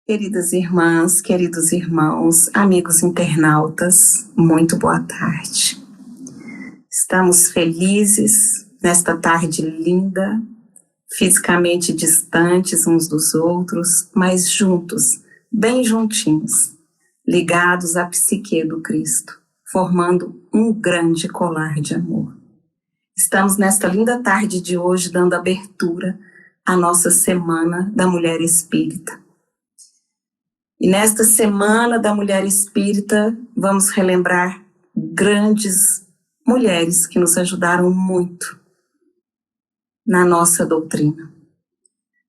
Queridas irmãs, queridos irmãos, amigos internautas, muito boa tarde. Estamos felizes nesta tarde linda, fisicamente distantes uns dos outros, mas juntos, bem juntinhos, ligados à psique do Cristo, formando um grande colar de amor. Estamos nesta linda tarde de hoje dando abertura à nossa Semana da Mulher Espírita. E nesta Semana da Mulher Espírita, vamos relembrar grandes mulheres que nos ajudaram muito na nossa doutrina.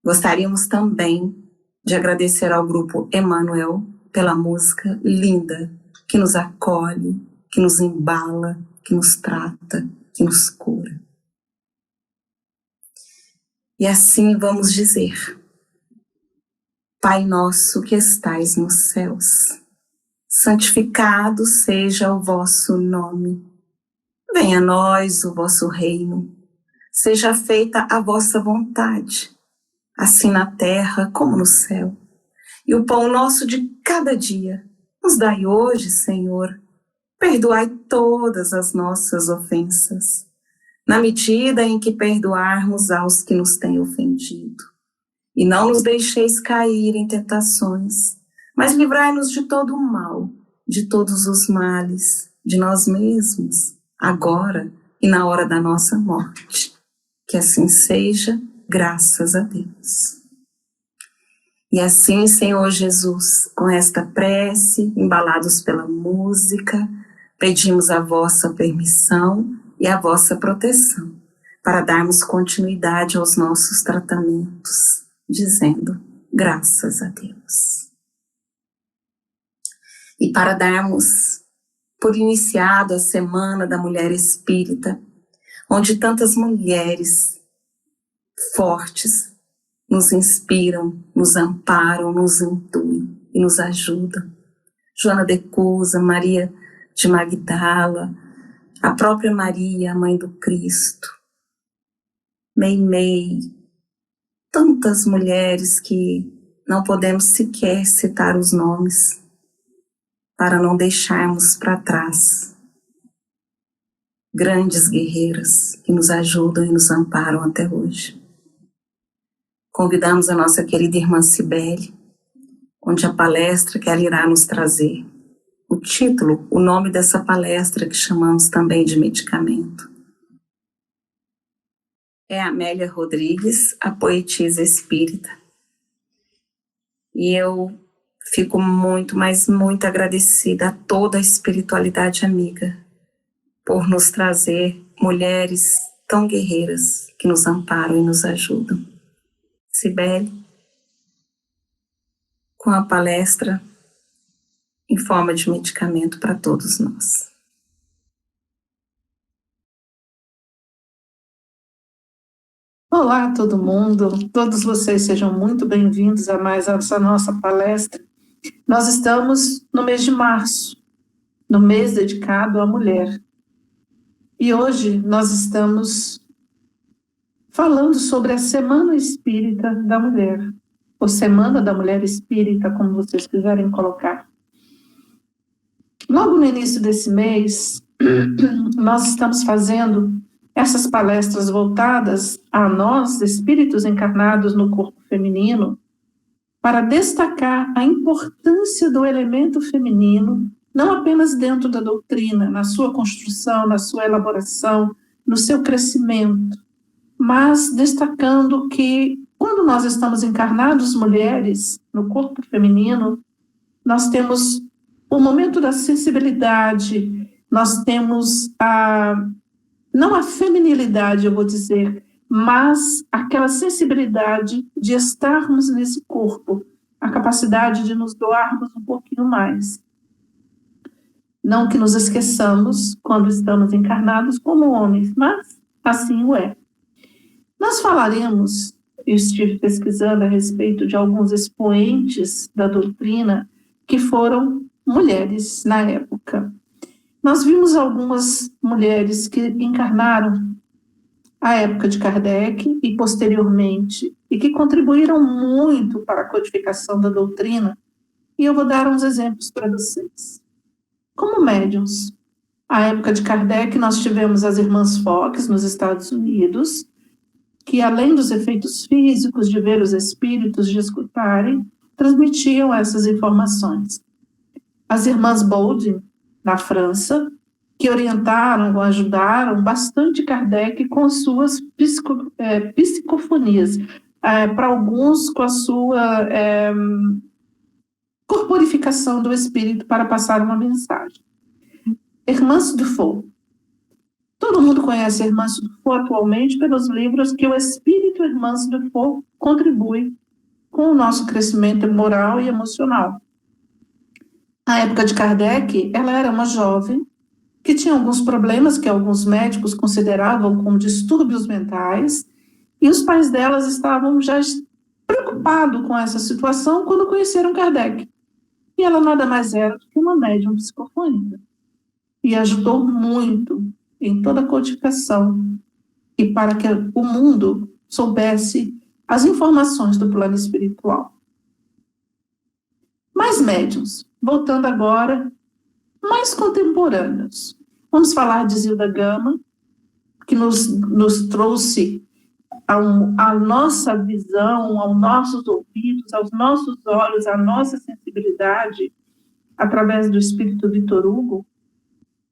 Gostaríamos também de agradecer ao grupo Emmanuel pela música linda, que nos acolhe, que nos embala, que nos trata, que nos cura. E assim vamos dizer: Pai nosso que estais nos céus, santificado seja o vosso nome. Venha a nós o vosso reino. Seja feita a vossa vontade, assim na terra como no céu. E o pão nosso de cada dia nos dai hoje, Senhor. Perdoai todas as nossas ofensas, na medida em que perdoarmos aos que nos têm ofendido. E não nos deixeis cair em tentações, mas livrai-nos de todo o mal, de todos os males, de nós mesmos, agora e na hora da nossa morte. Que assim seja, graças a Deus. E assim, Senhor Jesus, com esta prece, embalados pela música, pedimos a vossa permissão e a vossa proteção para darmos continuidade aos nossos tratamentos, dizendo graças a Deus. E para darmos por iniciado a Semana da Mulher Espírita, onde tantas mulheres fortes, nos inspiram, nos amparam, nos intuem e nos ajudam. Joana de Cusa, Maria de Magdala, a própria Maria, a mãe do Cristo, Meimei, tantas mulheres que não podemos sequer citar os nomes para não deixarmos para trás. Grandes guerreiras que nos ajudam e nos amparam até hoje. Convidamos a nossa querida irmã Cibele, onde a palestra que ela irá nos trazer. O título, o nome dessa palestra que chamamos também de medicamento. É Amélia Rodrigues, a poetisa espírita. E eu fico muito, mas muito agradecida a toda a espiritualidade amiga por nos trazer mulheres tão guerreiras que nos amparam e nos ajudam. Cibele, com a palestra em forma de medicamento para todos nós. Olá, todo mundo. Todos vocês sejam muito bem-vindos a mais essa nossa palestra. Nós estamos no mês de março, no mês dedicado à mulher. E hoje nós estamos falando sobre a Semana Espírita da Mulher, ou Semana da Mulher Espírita, como vocês quiserem colocar. Logo no início desse mês, nós estamos fazendo essas palestras voltadas a nós, espíritos encarnados no corpo feminino, para destacar a importância do elemento feminino, não apenas dentro da doutrina, na sua construção, na sua elaboração, no seu crescimento, mas destacando que, quando nós estamos encarnados mulheres no corpo feminino, nós temos o momento da sensibilidade, nós temos não a feminilidade, eu vou dizer, mas aquela sensibilidade de estarmos nesse corpo, a capacidade de nos doarmos um pouquinho mais. Não que nos esqueçamos quando estamos encarnados como homens, mas assim o é. Nós falaremos, eu estive pesquisando a respeito de alguns expoentes da doutrina que foram mulheres na época. Nós vimos algumas mulheres que encarnaram a época de Kardec e posteriormente, e que contribuíram muito para a codificação da doutrina, e eu vou dar uns exemplos para vocês. Como médiuns, a época de Kardec nós tivemos as irmãs Fox nos Estados Unidos, que além dos efeitos físicos de ver os espíritos, de escutarem, transmitiam essas informações. As irmãs Boulding, na França, que orientaram, ajudaram bastante Kardec com suas psicofonias, para alguns com a sua corporificação do espírito para passar uma mensagem. Irmãs Dufour. Todo mundo conhece a Irmãs Dufour atualmente pelos livros que o espírito Irmãs Dufour contribui com o nosso crescimento moral e emocional. Na época de Kardec, ela era uma jovem que tinha alguns problemas que alguns médicos consideravam como distúrbios mentais, e os pais delas estavam já preocupados com essa situação quando conheceram Kardec. E ela nada mais era do que uma médium psicofônica. E ajudou muito em toda a codificação e para que o mundo soubesse as informações do plano espiritual. Mais médiuns, voltando agora, mais contemporâneos. Vamos falar de Zilda Gama, que nos trouxe a nossa visão, aos nossos ouvidos, aos nossos olhos, a nossa sensibilidade, através do espírito Vitor Hugo,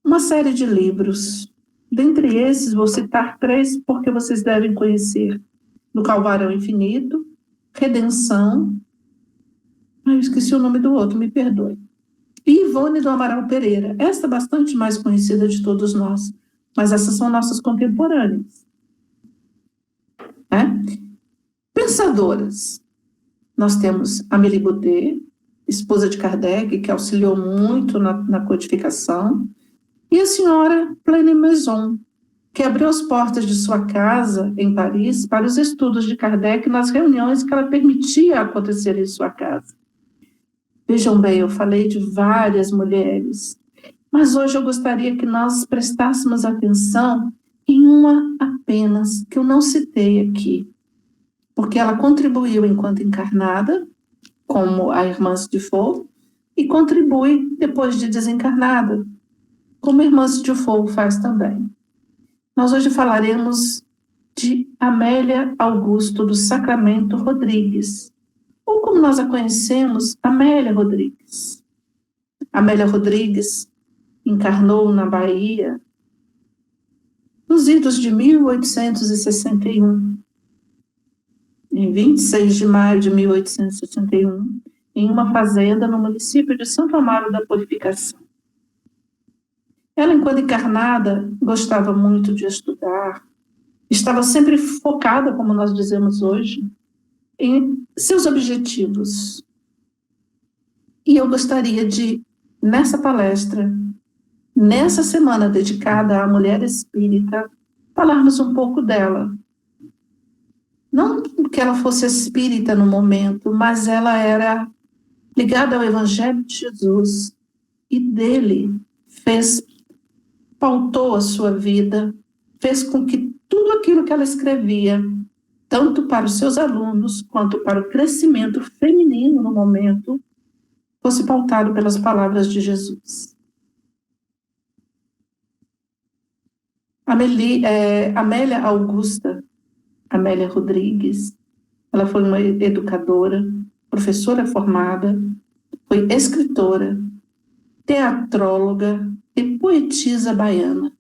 uma série de livros. Dentre esses, vou citar 3, porque vocês devem conhecer: No Calvário Infinito, Redenção, eu esqueci o nome do outro, me perdoe, e Ivone do Amaral Pereira. Esta é bastante mais conhecida de todos nós, mas essas são nossas contemporâneas. Pensadoras. Nós temos Amélie Baudet, esposa de Kardec, que auxiliou muito na codificação, e a senhora Plene Maison, que abriu as portas de sua casa em Paris para os estudos de Kardec nas reuniões que ela permitia acontecer em sua casa. Vejam bem, eu falei de várias mulheres, mas hoje eu gostaria que nós prestássemos atenção em uma apenas, que eu não citei aqui, porque ela contribuiu enquanto encarnada, como a irmã de Foucault, e contribui depois de desencarnada, como a irmã de Foucault faz também. Nós hoje falaremos de Amélia Augusto do Sacramento Rodrigues, ou como nós a conhecemos, Amélia Rodrigues. Amélia Rodrigues encarnou na Bahia nos idos de 1861, em 26 de maio de 1861, em uma fazenda no município de Santo Amaro da Purificação. Ela, enquanto encarnada, gostava muito de estudar, estava sempre focada, como nós dizemos hoje, em seus objetivos. E eu gostaria de, nessa palestra, nessa semana dedicada à mulher espírita, falarmos um pouco dela. Não porque ela fosse espírita no momento, mas ela era ligada ao Evangelho de Jesus e dele pautou a sua vida, fez com que tudo aquilo que ela escrevia, tanto para os seus alunos quanto para o crescimento feminino no momento, fosse pautado pelas palavras de Jesus. Amélia Augusta, Amélia Rodrigues, ela foi uma educadora, professora formada, foi escritora, teatróloga e poetisa baiana.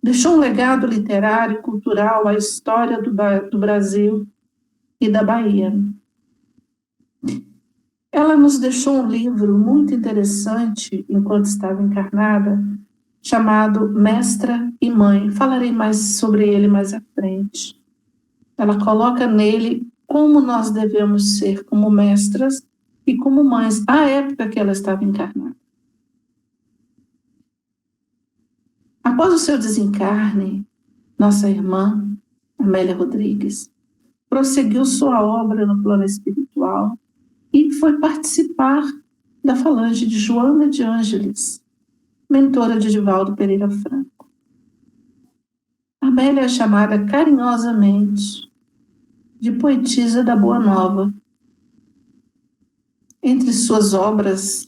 Deixou um legado literário e cultural à história do Brasil e da Bahia. Ela nos deixou um livro muito interessante, enquanto estava encarnada, chamado Mestra e Mãe. Falarei mais sobre ele mais à frente. Ela coloca nele como nós devemos ser como mestras e como mães, à época que ela estava encarnada. Após o seu desencarne, nossa irmã, Amélia Rodrigues, prosseguiu sua obra no plano espiritual e foi participar da falange de Joana de Ângeles, mentora de Divaldo Pereira Franco. Amélia é chamada carinhosamente de poetisa da Boa Nova. Entre suas obras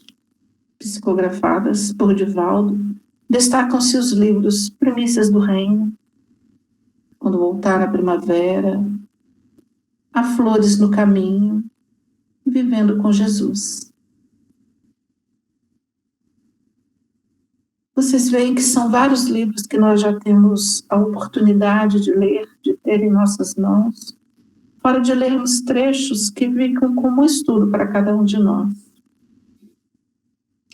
psicografadas por Divaldo, destacam-se os livros Primícias do Reino, Quando Voltar a Primavera, Há Flores no Caminho, Vivendo com Jesus. Vocês veem que são vários livros que nós já temos a oportunidade de ler, de ter em nossas mãos, fora de lermos trechos que ficam como estudo para cada um de nós.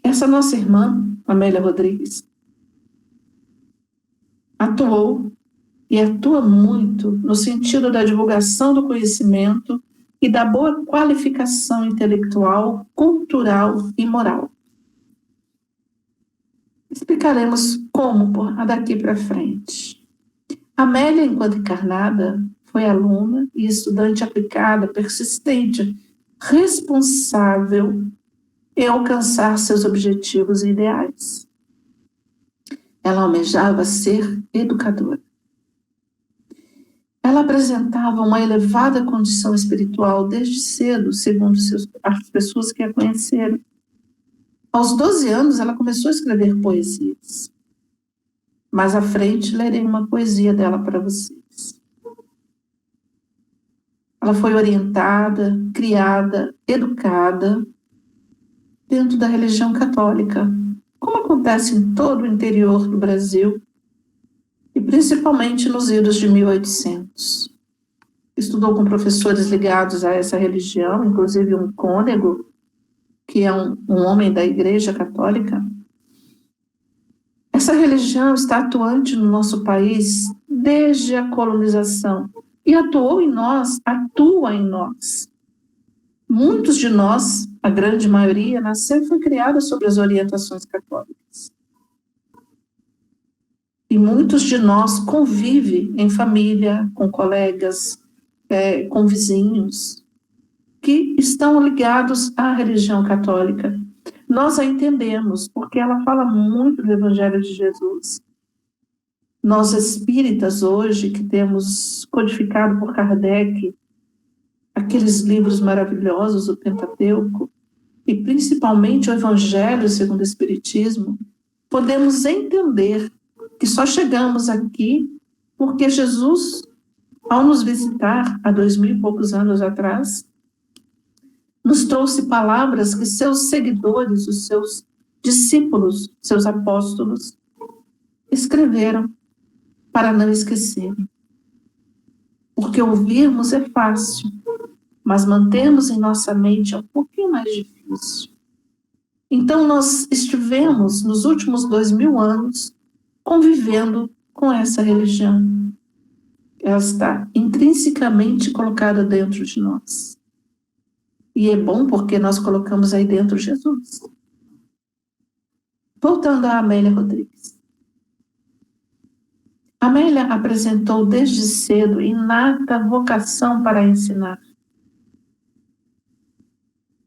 Essa nossa irmã, Amélia Rodrigues, atuou e atua muito no sentido da divulgação do conhecimento e da boa qualificação intelectual, cultural e moral. Explicaremos como daqui para frente. Amélia, enquanto encarnada, foi aluna e estudante aplicada, persistente, responsável em alcançar seus objetivos e ideais. Ela almejava ser educadora. Ela apresentava uma elevada condição espiritual desde cedo, segundo as pessoas que a conheceram. Aos 12 anos, ela começou a escrever poesias. Mais à frente, lerei uma poesia dela para vocês. Ela foi orientada, criada, educada dentro da religião católica, como acontece em todo o interior do Brasil, e principalmente nos idos de 1800. Estudou com professores ligados a essa religião, inclusive um cônego, que é um homem da Igreja Católica. Essa religião está atuante no nosso país desde a colonização e atua em nós. Muitos de nós, a grande maioria, nasceu e foi criada sob as orientações católicas. E muitos de nós convivem em família, com colegas, com vizinhos, que estão ligados à religião católica. Nós a entendemos, porque ela fala muito do Evangelho de Jesus. Nós espíritas hoje, que temos codificado por Kardec aqueles livros maravilhosos, o Pentateuco, e principalmente o Evangelho segundo o Espiritismo, podemos entender que só chegamos aqui porque Jesus, ao nos visitar há 2000 e poucos anos atrás, nos trouxe palavras que seus seguidores, os seus discípulos, seus apóstolos, escreveram para não esquecerem. Porque ouvirmos é fácil, mas mantermos em nossa mente é um pouquinho mais difícil. Então, nós estivemos, nos últimos 2000 anos, convivendo com essa religião. Ela está intrinsecamente colocada dentro de nós. E é bom porque nós colocamos aí dentro Jesus. Voltando a Amélia Rodrigues. Amélia apresentou desde cedo inata vocação para ensinar.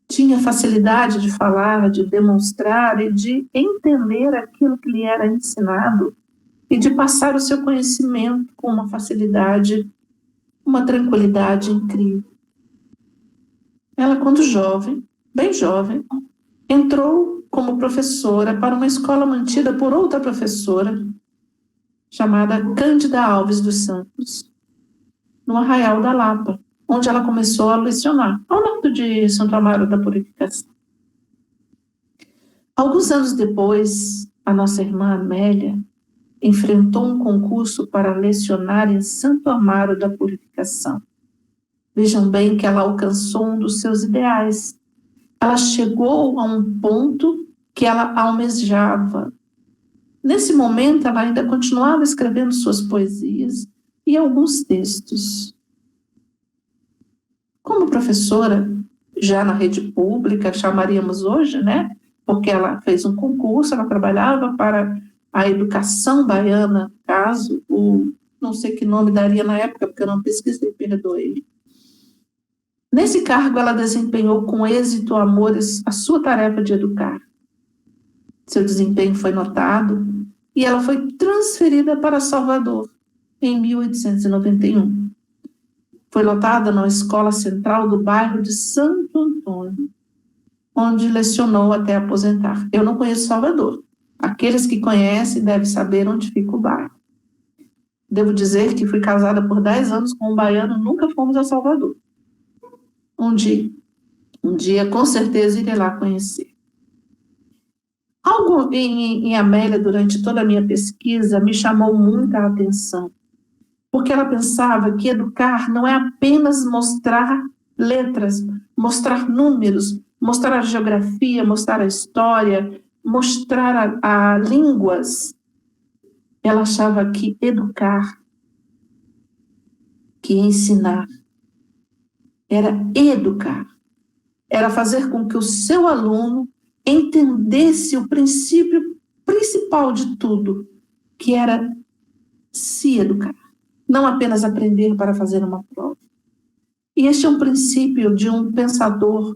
Tinha facilidade de falar, de demonstrar e de entender aquilo que lhe era ensinado e de passar o seu conhecimento com uma facilidade, uma tranquilidade incrível. Ela, quando jovem, bem jovem, entrou como professora para uma escola mantida por outra professora, chamada Cândida Alves dos Santos, no Arraial da Lapa, onde ela começou a lecionar, ao lado de Santo Amaro da Purificação. Alguns anos depois, a nossa irmã Amélia enfrentou um concurso para lecionar em Santo Amaro da Purificação. Vejam bem que ela alcançou um dos seus ideais. Ela chegou a um ponto que ela almejava. Nesse momento, ela ainda continuava escrevendo suas poesias e alguns textos. Como professora, já na rede pública, chamaríamos hoje, né? Porque ela fez um concurso, ela trabalhava para a educação baiana, caso, não sei que nome daria na época, porque eu não pesquisei, perdoe. Nesse cargo, ela desempenhou com êxito, amores, a sua tarefa de educar. Seu desempenho foi notado e ela foi transferida para Salvador em 1891. Foi lotada na Escola Central do bairro de Santo Antônio, onde lecionou até aposentar. Eu não conheço Salvador. Aqueles que conhecem devem saber onde fica o bairro. Devo dizer que fui casada por 10 anos com um baiano, nunca fomos a Salvador. Um dia, com certeza, irei lá conhecer. Algo em Amélia, durante toda a minha pesquisa, me chamou muita atenção, porque ela pensava que educar não é apenas mostrar letras, mostrar números, mostrar a geografia, mostrar a história, mostrar a línguas. Ela achava que educar, que ensinar, era educar, era fazer com que o seu aluno entendesse o princípio principal de tudo, que era se educar, não apenas aprender para fazer uma prova. E este é um princípio de um pensador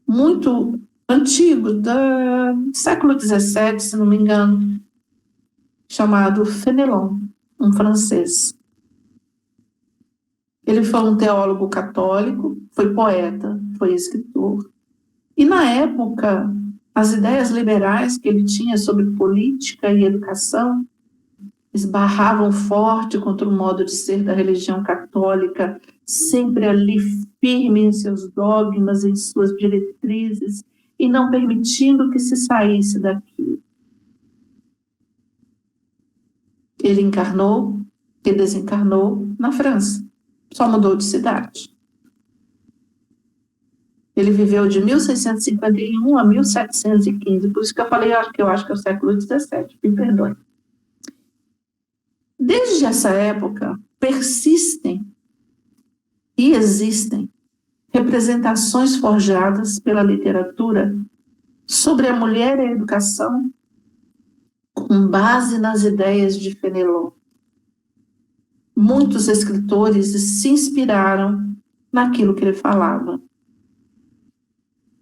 muito antigo, do século XVII, se não me engano, chamado Fenelon, um francês. Ele foi um teólogo católico, foi poeta, foi escritor. E na época, as ideias liberais que ele tinha sobre política e educação esbarravam forte contra o modo de ser da religião católica, sempre ali firme em seus dogmas, em suas diretrizes, e não permitindo que se saísse daquilo. Ele encarnou e desencarnou na França, só mudou de cidade. Ele viveu de 1651 a 1715, por isso que eu falei, eu acho que é o século XVII, me perdoe. Desde essa época, persistem e existem representações forjadas pela literatura sobre a mulher e a educação com com base nas ideias de Fenelon. Muitos escritores se inspiraram naquilo que ele falava.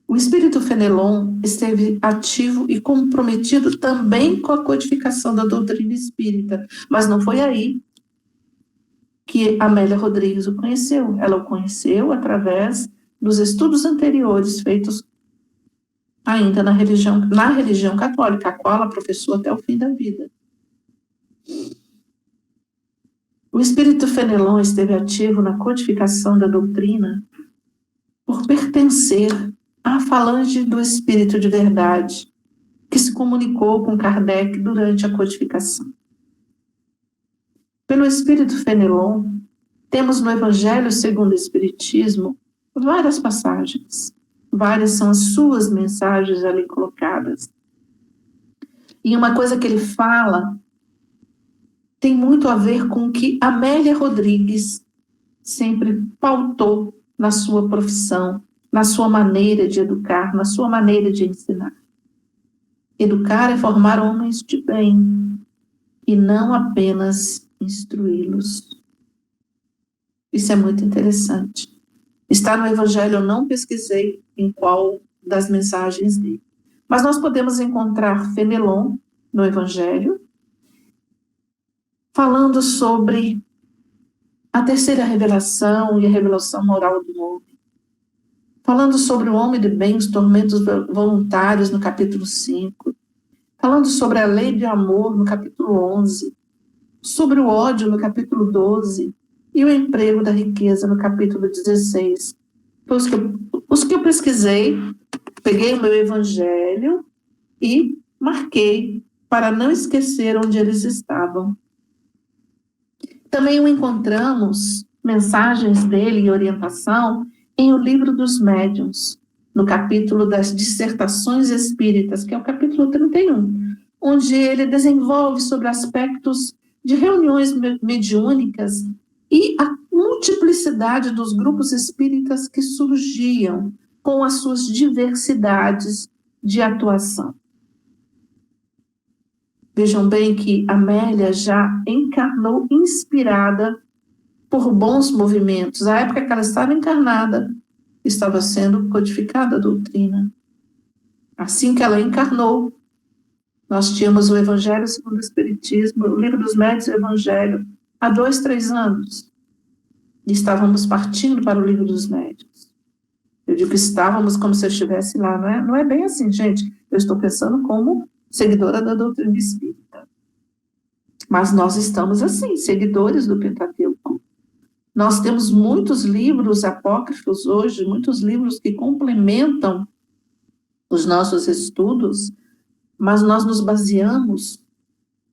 O espírito Fenelon esteve ativo e comprometido também com a codificação da doutrina espírita, mas não foi aí que Amélia Rodrigues o conheceu. Ela o conheceu através dos estudos anteriores feitos ainda na religião católica, a qual ela professou até o fim da vida. O espírito Fenelon esteve ativo na codificação da doutrina por pertencer à falange do espírito de verdade, que se comunicou com Kardec durante a codificação. Pelo espírito Fenelon, temos no Evangelho segundo o Espiritismo várias passagens. Várias são as suas mensagens ali colocadas. E uma coisa que ele fala tem muito a ver com o que Amélia Rodrigues sempre pautou na sua profissão, na sua maneira de educar, na sua maneira de ensinar. Educar é formar homens de bem e não apenas instruí-los. Isso é muito interessante. Está no Evangelho, eu não pesquisei em qual das mensagens dele. Mas nós podemos encontrar Fenelon no Evangelho, falando sobre a terceira revelação e a revelação moral do homem. Falando sobre o homem de bem, os tormentos voluntários, no capítulo 5. Falando sobre a lei de amor, no capítulo 11. Sobre o ódio, no capítulo 12. E o emprego da riqueza, no capítulo 16. Os que eu pesquisei, peguei o meu Evangelho e marquei para não esquecer onde eles estavam. Também o encontramos, mensagens dele e orientação, em O Livro dos Médiuns, no capítulo das Dissertações Espíritas, que é o capítulo 31, onde ele desenvolve sobre aspectos de reuniões mediúnicas e a multiplicidade dos grupos espíritas que surgiam com as suas diversidades de atuação. Vejam bem que Amélia já encarnou inspirada por bons movimentos. A época que ela estava encarnada, estava sendo codificada a doutrina. Assim que ela encarnou, nós tínhamos o Evangelho segundo o Espiritismo, o Livro dos Médiuns e o Evangelho, há 2, 3 anos. E estávamos partindo para o Livro dos Médiuns. Eu digo que estávamos como se eu estivesse lá. Não é bem assim, gente. Eu estou pensando como seguidora da doutrina espírita. Mas nós estamos assim, seguidores do Pentateuco. Nós temos muitos livros apócrifos hoje, muitos livros que complementam os nossos estudos, mas nós nos baseamos,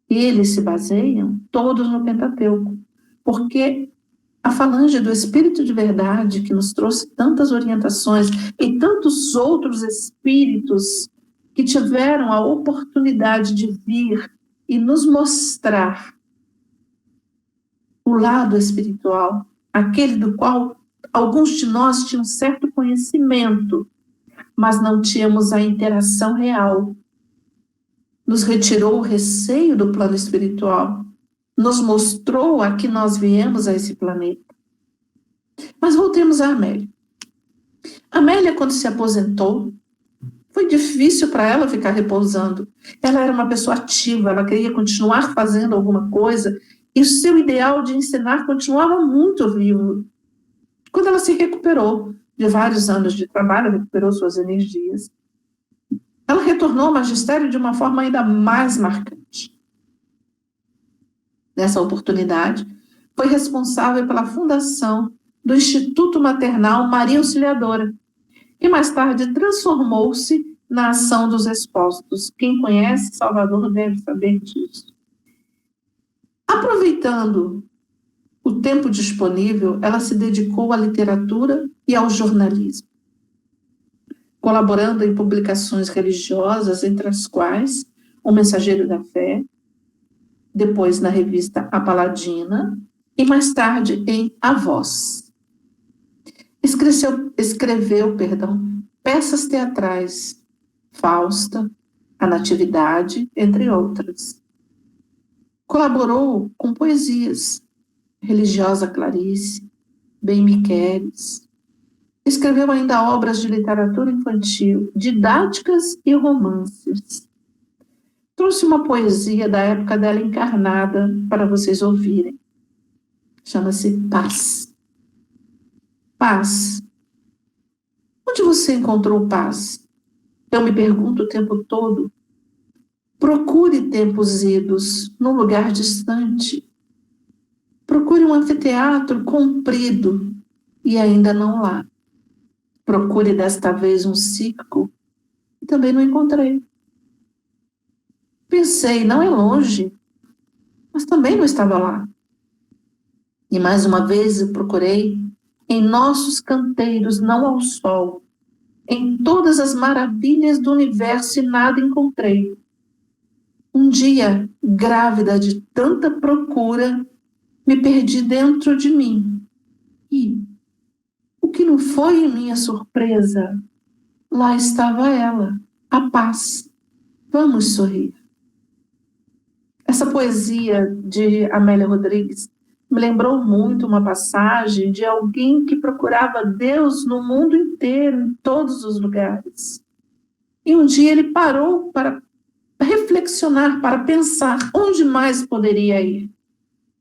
eles se baseiam, todos no Pentateuco, porque a falange do Espírito de Verdade, que nos trouxe tantas orientações, e tantos outros espíritos que tiveram a oportunidade de vir e nos mostrar o lado espiritual, aquele do qual alguns de nós tinham certo conhecimento, mas não tínhamos a interação real. Nos retirou o receio do plano espiritual, nos mostrou a que nós viemos a esse planeta. Mas voltemos a Amélia. Amélia, quando se aposentou, foi difícil para ela ficar repousando. Ela era uma pessoa ativa, ela queria continuar fazendo alguma coisa, e o seu ideal de ensinar continuava muito vivo. Quando ela se recuperou de vários anos de trabalho, recuperou suas energias, ela retornou ao magistério de uma forma ainda mais marcante. Nessa oportunidade, foi responsável pela fundação do Instituto Maternal Maria Auxiliadora, que mais tarde transformou-se na Ação dos Expostos. Quem conhece Salvador deve saber disso. Aproveitando o tempo disponível, ela se dedicou à literatura e ao jornalismo, colaborando em publicações religiosas, entre as quais O Mensageiro da Fé, depois na revista A Paladina, e mais tarde em A Voz. Escreveu peças teatrais, Fausta, A Natividade, entre outras. Colaborou com poesias, Religiosa Clarice, Bem Me Queres. Escreveu ainda obras de literatura infantil, didáticas e romances. Trouxe uma poesia da época dela encarnada para vocês ouvirem. Chama-se Paz. Paz. Onde você encontrou paz? Eu me pergunto o tempo todo. Procure tempos idos num lugar distante. Procure um anfiteatro comprido e ainda não lá. Procure desta vez um circo e também não encontrei. Pensei, não é longe, mas também não estava lá. E mais uma vez eu procurei em nossos canteiros, não ao sol, em todas as maravilhas do universo e nada encontrei. Um dia, grávida de tanta procura, me perdi dentro de mim. E o que não foi em minha surpresa, lá estava ela, a paz. Vamos sorrir. Essa poesia de Amélia Rodrigues me lembrou muito uma passagem de alguém que procurava Deus no mundo inteiro, em todos os lugares. E um dia ele parou para reflexionar, para pensar onde mais poderia ir.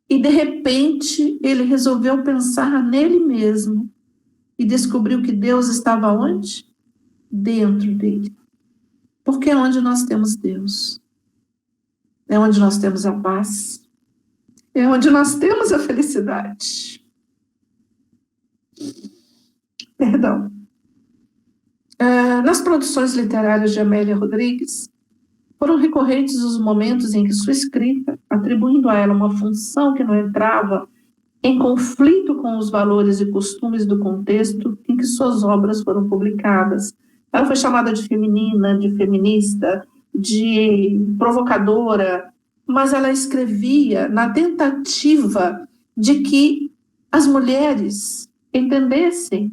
E de repente ele resolveu pensar nele mesmo e descobriu que Deus estava onde? Dentro dele. Porque é onde nós temos Deus. É onde nós temos a paz. É onde nós temos a felicidade. Perdão. Nas produções literárias de Amélia Rodrigues, foram recorrentes os momentos em que sua escrita, atribuindo a ela uma função que não entrava em conflito com os valores e costumes do contexto em que suas obras foram publicadas. Ela foi chamada de feminina, de feminista, de provocadora, mas ela escrevia na tentativa de que as mulheres entendessem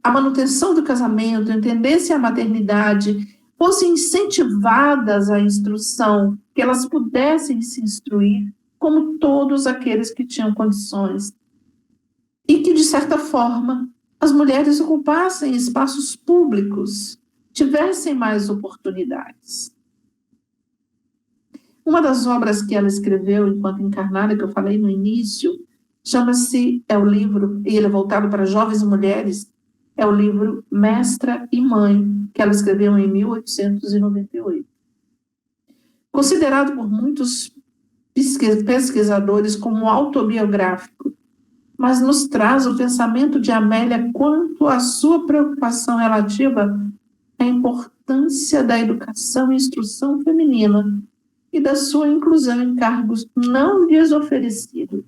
a manutenção do casamento, entendessem a maternidade, fossem incentivadas à instrução, que elas pudessem se instruir como todos aqueles que tinham condições. E que, de certa forma, as mulheres ocupassem espaços públicos, tivessem mais oportunidades. Uma das obras que ela escreveu enquanto encarnada, que eu falei no início, chama-se, é o livro, e ele é voltado para jovens mulheres, é o livro Mestra e Mãe, que ela escreveu em 1898. Considerado por muitos pesquisadores como autobiográfico, mas nos traz o pensamento de Amélia quanto à sua preocupação relativa à importância da educação e instrução feminina e da sua inclusão em cargos não lhes oferecidos.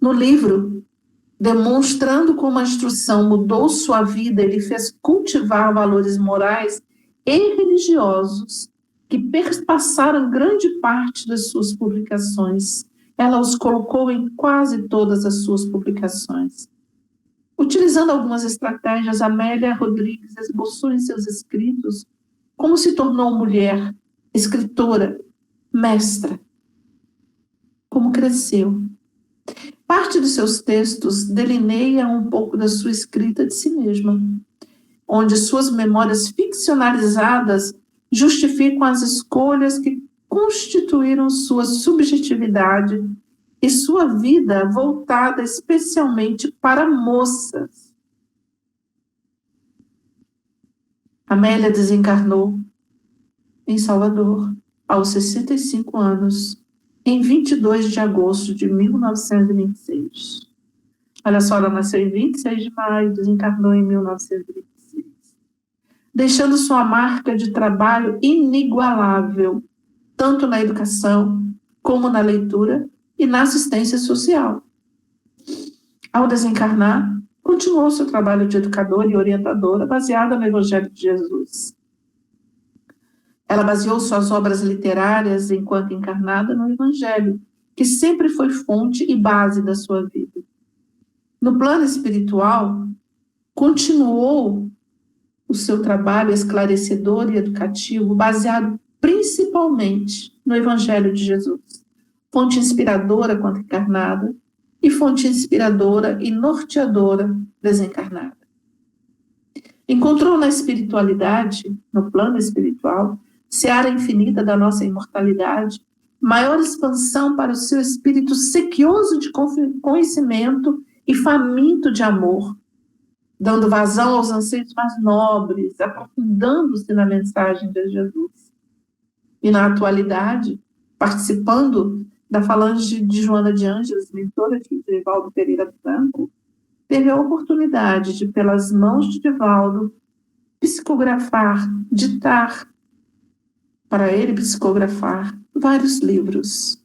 No livro, demonstrando como a instrução mudou sua vida e lhe fez cultivar valores morais e religiosos que perpassaram grande parte das suas publicações. Ela os colocou em quase todas as suas publicações. Utilizando algumas estratégias, Amélia Rodrigues esboçou em seus escritos como se tornou mulher, escritora, mestra, como cresceu. Parte de seus textos delineia um pouco da sua escrita de si mesma, onde suas memórias ficcionalizadas justificam as escolhas que constituíram sua subjetividade e sua vida voltada especialmente para moças. Amélia desencarnou em Salvador aos 65 anos, em 22 de agosto de 1926. Olha só, ela nasceu em 26 de maio, desencarnou em 1926. Deixando sua marca de trabalho inigualável, tanto na educação, como na leitura e na assistência social. Ao desencarnar, continuou seu trabalho de educadora e orientadora, baseada no Evangelho de Jesus. Ela baseou suas obras literárias, enquanto encarnada, no Evangelho, que sempre foi fonte e base da sua vida. No plano espiritual, continuou o seu trabalho esclarecedor e educativo, baseado principalmente no Evangelho de Jesus, fonte inspiradora quando encarnada e fonte inspiradora e norteadora desencarnada. Encontrou na espiritualidade, no plano espiritual, seara infinita da nossa imortalidade, maior expansão para o seu espírito sequioso de conhecimento e faminto de amor, dando vazão aos anseios mais nobres, aprofundando-se na mensagem de Jesus. E na atualidade, participando da falange de Joana de Ângeles, mentora de Divaldo Pereira Franco, teve a oportunidade de, pelas mãos de Divaldo, psicografar, ditar, para ele psicografar, vários livros,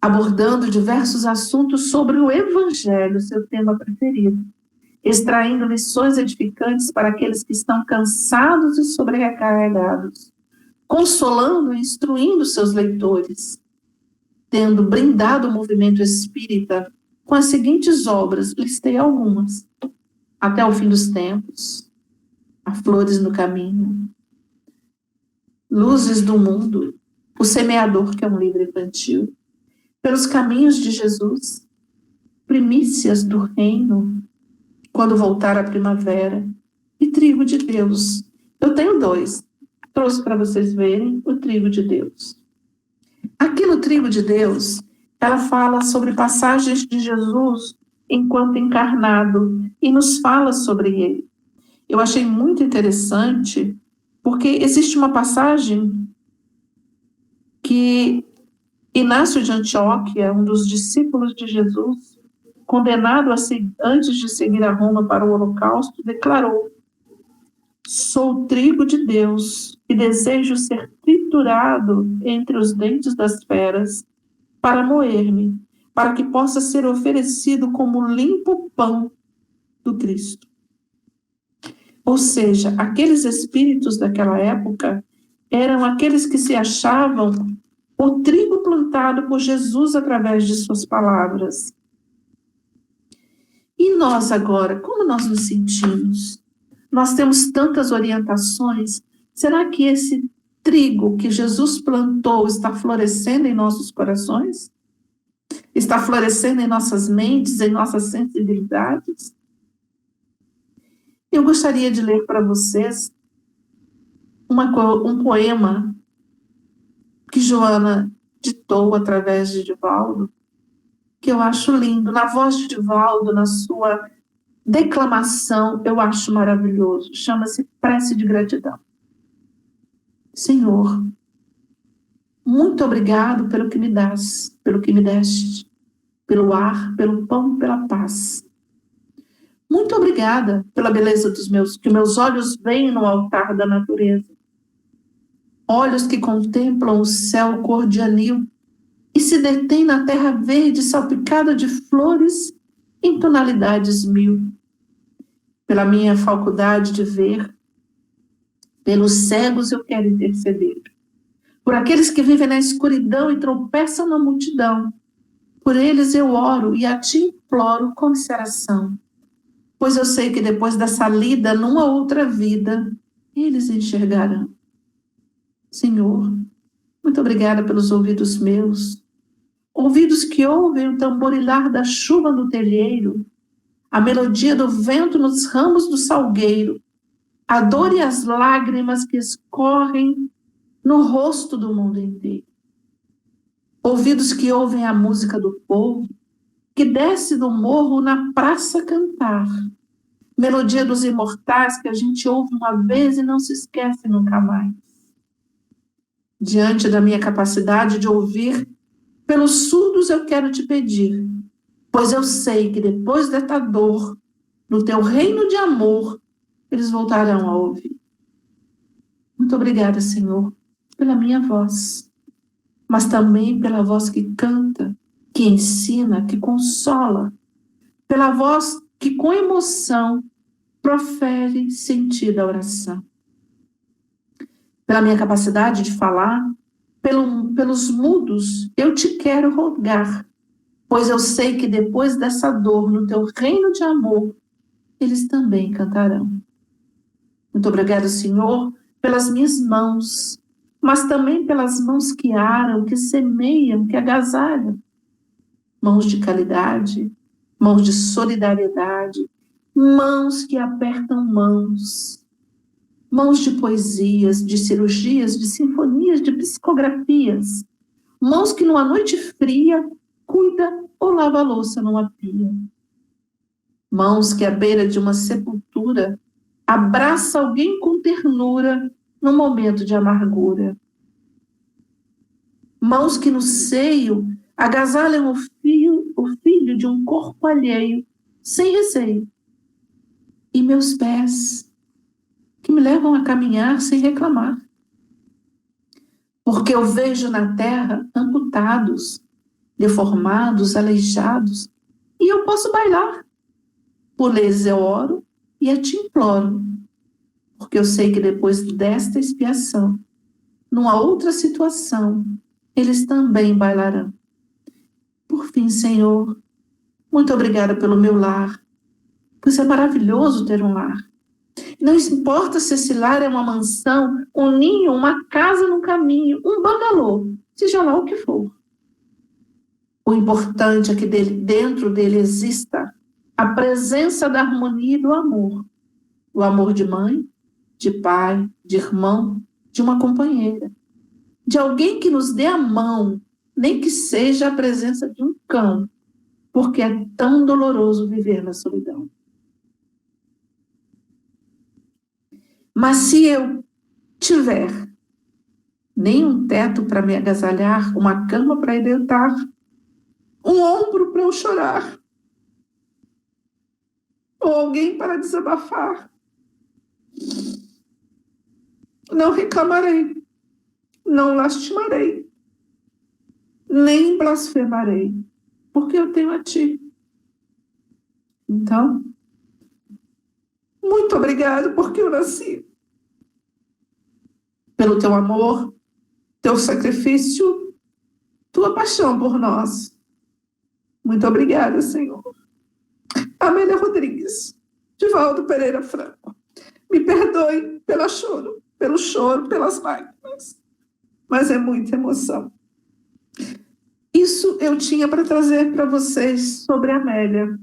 abordando diversos assuntos sobre o Evangelho, seu tema preferido, extraindo lições edificantes para aqueles que estão cansados e sobrecarregados, consolando e instruindo seus leitores, tendo brindado o movimento espírita com as seguintes obras, listei algumas: Até o Fim dos Tempos, Há Flores no Caminho, Luzes do Mundo, O Semeador, que é um livro infantil, Pelos Caminhos de Jesus, Primícias do Reino, Quando Voltar a Primavera, e Trigo de Deus. Eu tenho 2, trouxe para vocês verem o Trigo de Deus. Aqui no Trigo de Deus, ela fala sobre passagens de Jesus enquanto encarnado e nos fala sobre ele. Eu achei muito interessante, porque existe uma passagem que Inácio de Antioquia, um dos discípulos de Jesus, condenado antes de seguir a Roma para o Holocausto, declarou: sou trigo de Deus e desejo ser triturado entre os dentes das feras para moer-me, para que possa ser oferecido como limpo pão do Cristo. Ou seja, aqueles espíritos daquela época eram aqueles que se achavam o trigo plantado por Jesus através de suas palavras. E nós agora, como nós nos sentimos? Nós temos tantas orientações. Será que esse trigo que Jesus plantou está florescendo em nossos corações? Está florescendo em nossas mentes, em nossas sensibilidades? Eu gostaria de ler para vocês um poema que Joana ditou através de Divaldo, que eu acho lindo. Na voz de Divaldo, na sua declamação, eu acho maravilhoso. Chama-se Prece de Gratidão. Senhor, muito obrigado pelo que me dás, pelo que me deste, pelo ar, pelo pão, pela paz. Muito obrigada pela beleza que meus olhos veem no altar da natureza. Olhos que contemplam o céu cor de anil e se detêm na terra verde salpicada de flores em tonalidades 1000. Pela minha faculdade de ver, pelos cegos eu quero interceder. Por aqueles que vivem na escuridão e tropeçam na multidão, por eles eu oro e a ti imploro comisseração, pois eu sei que depois dessa lida, numa outra vida, eles enxergarão. Senhor, muito obrigada pelos ouvidos meus, ouvidos que ouvem o tamborilar da chuva no telheiro, a melodia do vento nos ramos do salgueiro, a dor e as lágrimas que escorrem no rosto do mundo inteiro. Ouvidos que ouvem a música do povo, que desce do morro na praça cantar, melodia dos imortais que a gente ouve uma vez e não se esquece nunca mais. Diante da minha capacidade de ouvir, pelos surdos eu quero te pedir, pois eu sei que depois desta dor, no teu reino de amor, eles voltarão a ouvir. Muito obrigada, Senhor, pela minha voz, mas também pela voz que canta, que ensina, que consola, pela voz que com emoção profere sentido a oração. Pela minha capacidade de falar, pelos mudos, eu te quero rogar, pois eu sei que depois dessa dor, no teu reino de amor, eles também cantarão. Muito obrigada, Senhor, pelas minhas mãos, mas também pelas mãos que aram, que semeiam, que agasalham. Mãos de caridade, mãos de solidariedade, mãos que apertam mãos, mãos de poesias, de cirurgias, de sinfonias, de psicografias, mãos que numa noite fria cuida ou lava a louça numa pia. Mãos que à beira de uma sepultura abraça alguém com ternura num momento de amargura. Mãos que no seio agasalham o filho de um corpo alheio, sem receio. E meus pés, que me levam a caminhar sem reclamar. Porque eu vejo na terra amputados, deformados, aleijados, e eu posso bailar. Por eles eu oro e a te imploro, porque eu sei que depois desta expiação, numa outra situação, eles também bailarão. Por fim, Senhor, muito obrigada pelo meu lar, pois é maravilhoso ter um lar. Não importa se esse lar é uma mansão, um ninho, uma casa no caminho, um bangalô, seja lá o que for. O importante é que dentro dele exista a presença da harmonia e do amor. O amor de mãe, de pai, de irmão, de uma companheira. De alguém que nos dê a mão, nem que seja a presença de um cão, porque é tão doloroso viver na solidão. Mas se eu tiver nem um teto para me agasalhar, uma cama para ir deitar, um ombro para eu chorar, ou alguém para desabafar, não reclamarei, não lastimarei, nem blasfemarei, porque eu tenho a ti. Então, muito obrigado porque eu nasci. Pelo teu amor, teu sacrifício, tua paixão por nós. Muito obrigada, Senhor. Amélia Rodrigues, Divaldo Pereira Franco. Me perdoe pelo choro, pelas lágrimas, mas é muita emoção. Isso eu tinha para trazer para vocês sobre a Amélia.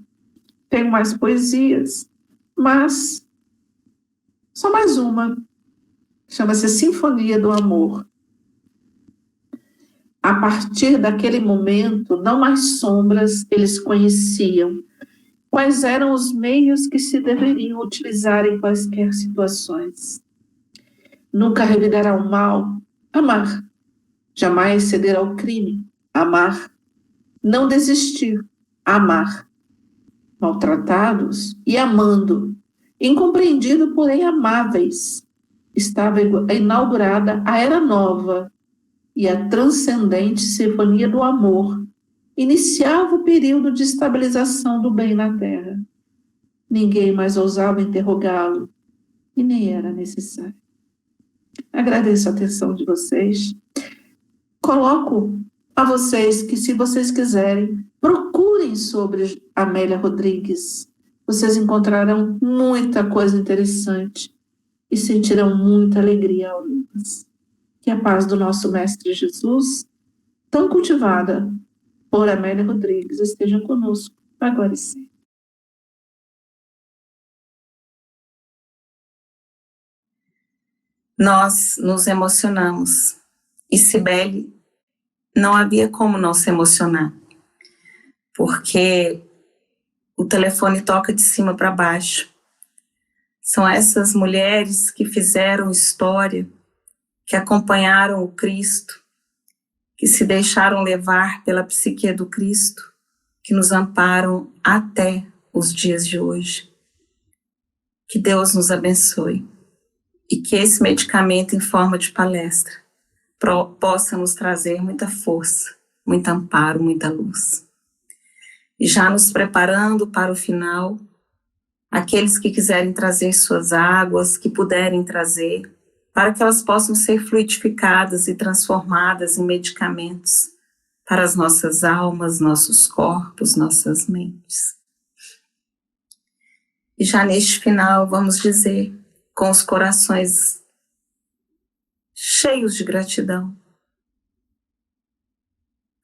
Tenho mais poesias, mas só mais uma. Chama-se Sinfonia do Amor. A partir daquele momento, não mais sombras, eles conheciam quais eram os meios que se deveriam utilizar em quaisquer situações. Nunca revidará o mal, amar. Jamais ceder ao crime, amar. Não desistir, amar. Maltratados e amando. Incompreendido, porém amáveis. Estava inaugurada a Era Nova e a transcendente Sinfonia do Amor iniciava o período de estabilização do bem na Terra. Ninguém mais ousava interrogá-lo e nem era necessário. Agradeço a atenção de vocês. Coloco a vocês que, se vocês quiserem, procurem sobre Amélia Rodrigues. Vocês encontrarão muita coisa interessante e sentirão muita alegria ao lê-las. Que a paz do nosso Mestre Jesus, tão cultivada por Amélia Rodrigues, esteja conosco agora e sempre. Nós nos emocionamos. E Cibele, não havia como não se emocionar, porque o telefone toca de cima para baixo. São essas mulheres que fizeram história, que acompanharam o Cristo, que se deixaram levar pela psique do Cristo, que nos amparam até os dias de hoje. Que Deus nos abençoe e que esse medicamento em forma de palestra possa nos trazer muita força, muito amparo, muita luz. E já nos preparando para o final, aqueles que quiserem trazer suas águas, que puderem trazer, para que elas possam ser fluidificadas e transformadas em medicamentos para as nossas almas, nossos corpos, nossas mentes. E já neste final, vamos dizer, com os corações cheios de gratidão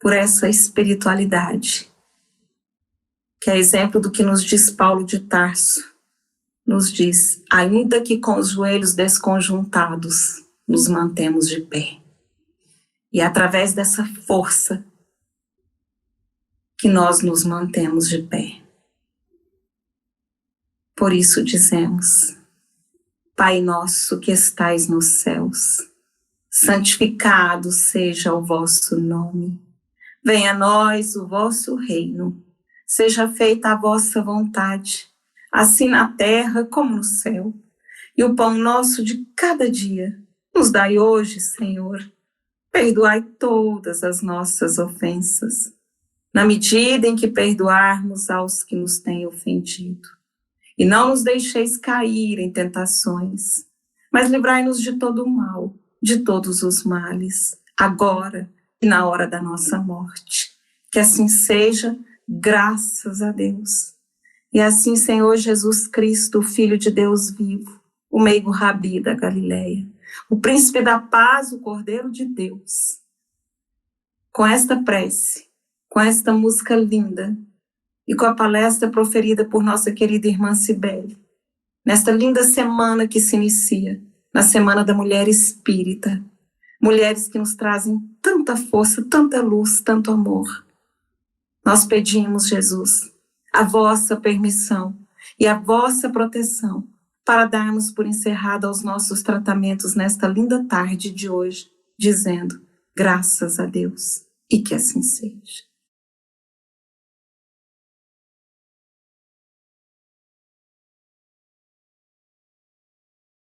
por essa espiritualidade, que é exemplo do que nos diz Paulo de Tarso. Nos diz, ainda que com os joelhos desconjuntados, nos mantemos de pé. E é através dessa força que nós nos mantemos de pé. Por isso dizemos, Pai nosso que estais nos céus, santificado seja o vosso nome. Venha a nós o vosso reino. Seja feita a vossa vontade, assim na terra como no céu. E o pão nosso de cada dia nos dai hoje, Senhor. Perdoai todas as nossas ofensas, na medida em que perdoarmos aos que nos têm ofendido. E não nos deixeis cair em tentações, mas livrai-nos de todo o mal, de todos os males, agora e na hora da nossa morte. Que assim seja, graças a Deus. E assim, Senhor Jesus Cristo, o Filho de Deus vivo, o meigo Rabi da Galileia, o príncipe da paz, o Cordeiro de Deus, com esta prece, com esta música linda e com a palestra proferida por nossa querida irmã Cibele, nesta linda semana que se inicia, na Semana da Mulher Espírita, mulheres que nos trazem tanta força, tanta luz, tanto amor. Nós pedimos, Jesus, a vossa permissão e a vossa proteção para darmos por encerrado aos nossos tratamentos nesta linda tarde de hoje, dizendo, graças a Deus, e que assim seja.